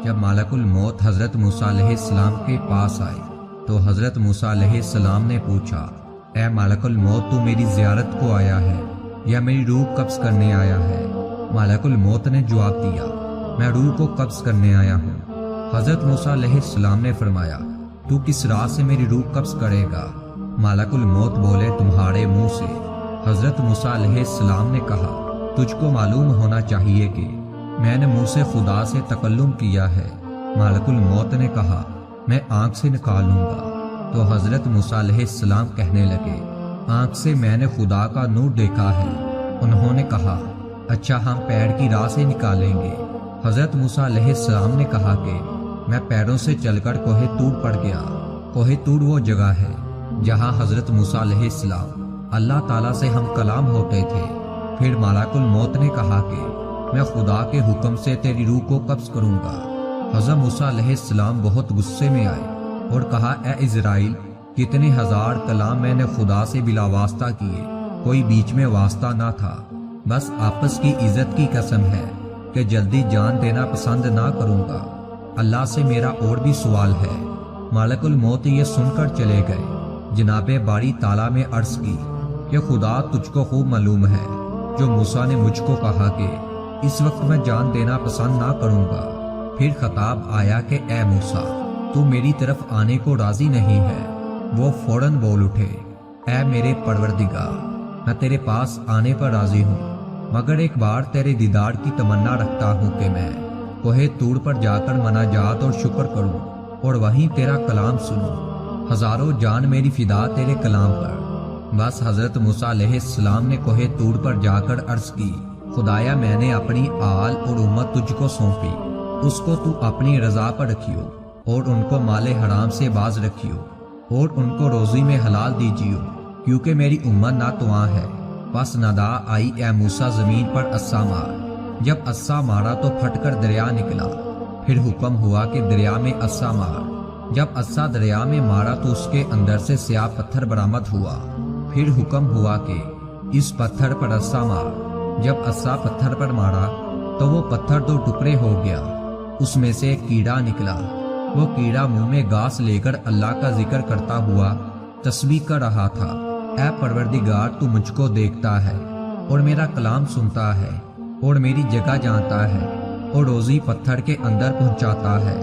جب ملک الموت حضرت موسیٰ علیہ السلام کے پاس آئے تو حضرت موسیٰ علیہ السلام نے پوچھا، اے ملک الموت، تو میری زیارت کو آیا ہے یا میری روح قبض کرنے آیا ہے؟ ملک الموت نے جواب دیا، میں روح کو قبض کرنے آیا ہوں۔ حضرت موسیٰ علیہ السلام نے فرمایا، تو کس راہ سے میری روح قبض کرے گا؟ ملک الموت بولے، تمہارے منہ سے۔ حضرت موسیٰ علیہ السلام نے کہا، تجھ کو معلوم ہونا چاہیے کہ میں نے منہ سے خدا سے تکلم کیا ہے۔ ملک الموت نے کہا، میں آنکھ سے نکالوں گا۔ تو حضرت موسیٰ علیہ السلام کہنے لگے، آنکھ سے میں نے خدا کا نور دیکھا ہے۔ انہوں نے کہا، اچھا ہم پیر کی راہ سے نکالیں گے۔ حضرت موسیٰ علیہ السلام نے کہا کہ میں پیروں سے چل کر کوہ طور پر گیا۔ کوہ طور وہ جگہ ہے جہاں حضرت موسیٰ علیہ السلام اللہ تعالیٰ سے ہم کلام ہوتے تھے۔ پھر ملک الموت نے کہا کہ میں خدا کے حکم سے تیری روح کو قبض کروں گا۔ حضرت موسیٰ علیہ السلام بہت غصے میں آئے اور کہا، اے اسرائیل، کتنے ہزار کلام میں نے خدا سے بلا واسطہ کیے، کوئی بیچ میں واسطہ نہ تھا۔ بس آپس کی عزت کی قسم ہے کہ جلدی جان دینا پسند نہ کروں گا۔ اللہ سے میرا اور بھی سوال ہے۔ ملک الموت یہ سن کر چلے گئے۔ جناب باری تعالیٰ میں عرض کی کہ خدا تجھ کو خوب معلوم ہے جو موسیٰ نے مجھ کو کہا کہ اس وقت میں جان دینا پسند نہ کروں گا۔ پھر خطاب آیا کہ اے موسیٰ، تو میری طرف آنے کو راضی نہیں ہے؟ وہ فوراً بول اٹھے، اے میرے پروردگار، میں تیرے پاس آنے پر راضی ہوں، مگر ایک بار تیرے دیدار کی تمنا رکھتا ہوں کہ میں کوہ طور پر جا کر مناجات اور شکر کروں اور وہیں تیرا کلام سنوں۔ ہزاروں جان میری فدا تیرے کلام پر۔ بس حضرت موسیٰ علیہ السلام نے کوہ طور پر جا کر عرض کی، خدایا میں نے اپنی آل اور امت تجھ کو سونپی، اس کو تو اپنی رضا پر رکھیو اور ان کو مال حرام سے باز رکھیو اور ان کو روزی میں حلال دیجیو، کیونکہ میری امت ناتواں ہے۔ پس ندا آئی، اے موسیٰ زمین پر عصا مار۔ جب عصا مارا تو پھٹ کر دریا نکلا۔ پھر حکم ہوا کہ دریا میں عصا مار۔ جب عصا دریا میں مارا تو اس کے اندر سے سیاہ پتھر برآمد ہوا۔ پھر حکم ہوا کہ اس پتھر پر عصا مار۔ جب عصا پتھر پر مارا تو وہ پتھر دو ٹکڑے ہو گیا۔ اس میں سے ایک کیڑا نکلا۔ وہ کیڑا منہ میں گھاس لے کر اللہ کا ذکر کرتا ہوا تسبیح کر رہا تھا، اے پروردگار، تو مجھ کو دیکھتا ہے اور میرا کلام سنتا ہے اور میری جگہ جانتا ہے اور روزی پتھر کے اندر پہنچاتا ہے۔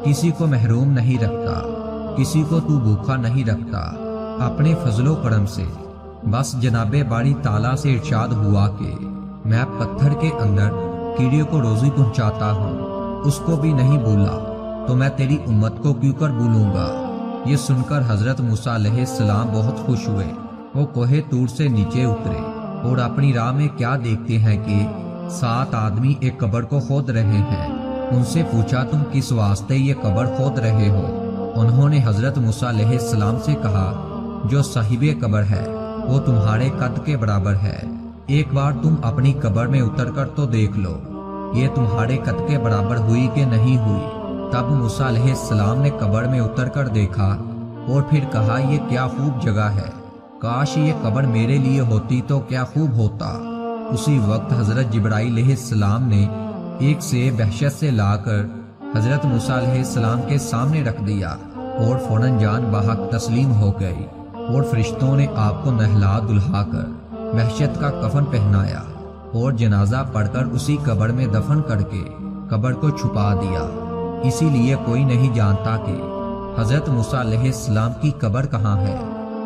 کسی کو محروم نہیں رکھتا، کسی کو تو بھوکا نہیں رکھتا، اپنے فضل و کرم سے۔ بس جناب باری تعالیٰ سے ارشاد ہوا کہ میں پتھر کے اندر کیڑے کو روزی پہنچاتا ہوں، اس کو بھی نہیں بھولا، تو میں تیری امت کو کیوں کر بھولوں گا؟ یہ سن کر حضرت موسیٰ علیہ السلام بہت خوش ہوئے۔ وہ کوہ طور سے نیچے اترے اور اپنی راہ میں کیا دیکھتے ہیں کہ 7 آدمی ایک قبر کو کھود رہے ہیں۔ ان سے پوچھا، تم کس واسطے یہ قبر کھود رہے ہو؟ انہوں نے حضرت موسیٰ علیہ السلام سے کہا، جو صاحب قبر ہے وہ تمہارے قد کے برابر ہے، ایک بار تم اپنی قبر میں اتر کر تو دیکھ لو، یہ تمہارے قد کے برابر ہوئی کہ نہیں ہوئی۔ تب موسیٰ علیہ السلام نے قبر میں اتر کر دیکھا اور پھر کہا، یہ کیا خوب جگہ ہے، کاش یہ قبر میرے لیے ہوتی تو کیا خوب ہوتا۔ اسی وقت حضرت جبرائیل علیہ السلام نے ایک سیب وحشت سے لا کر حضرت موسیٰ علیہ السلام کے سامنے رکھ دیا اور فوراً جان بحق تسلیم ہو گئی، اور فرشتوں نے آپ کو نہلا دلہا کر وحشت کا کفن پہنایا اور جنازہ پڑھ کر اسی قبر میں دفن کر کے قبر کو چھپا دیا۔ اسی لیے کوئی نہیں جانتا کہ حضرت موسیٰ علیہ السلام کی قبر کہاں ہے۔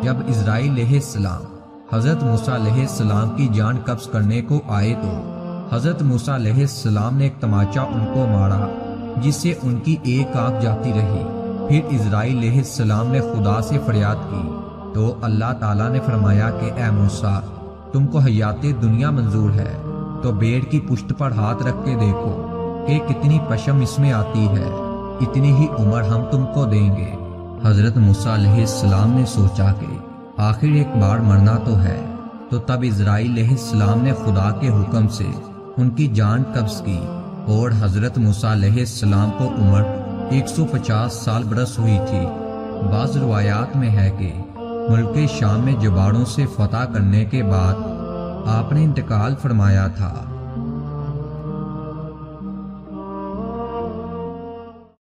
جب اسرائیل علیہ السلام حضرت موسیٰ علیہ السلام کی جان قبض کرنے کو آئے تو حضرت موسیٰ علیہ السلام نے ایک تماچا ان کو مارا جس سے ان کی ایک آنکھ جاتی رہی۔ پھر اسرائیل علیہ السلام نے خدا سے فریاد کی تو اللہ تعالیٰ نے فرمایا کہ اے موسیٰ، تم کو حیات دنیا منظور ہے تو بھیڑ کی پشت پر ہاتھ رکھ کے دیکھو کہ کتنی پشم اس میں آتی ہے، اتنی ہی عمر ہم تم کو دیں گے۔ حضرت موسیٰ علیہ السلام نے سوچا کہ آخر ایک بار مرنا تو ہے، تو تب اسرائیل علیہ السلام نے خدا کے حکم سے ان کی جان قبض کی، اور حضرت موسیٰ علیہ السلام کو عمر 150 سال برس ہوئی تھی۔ بعض روایات میں ہے کہ ملک شام میں جباڑوں سے فتح کرنے کے بعد آپ نے انتقال فرمایا تھا۔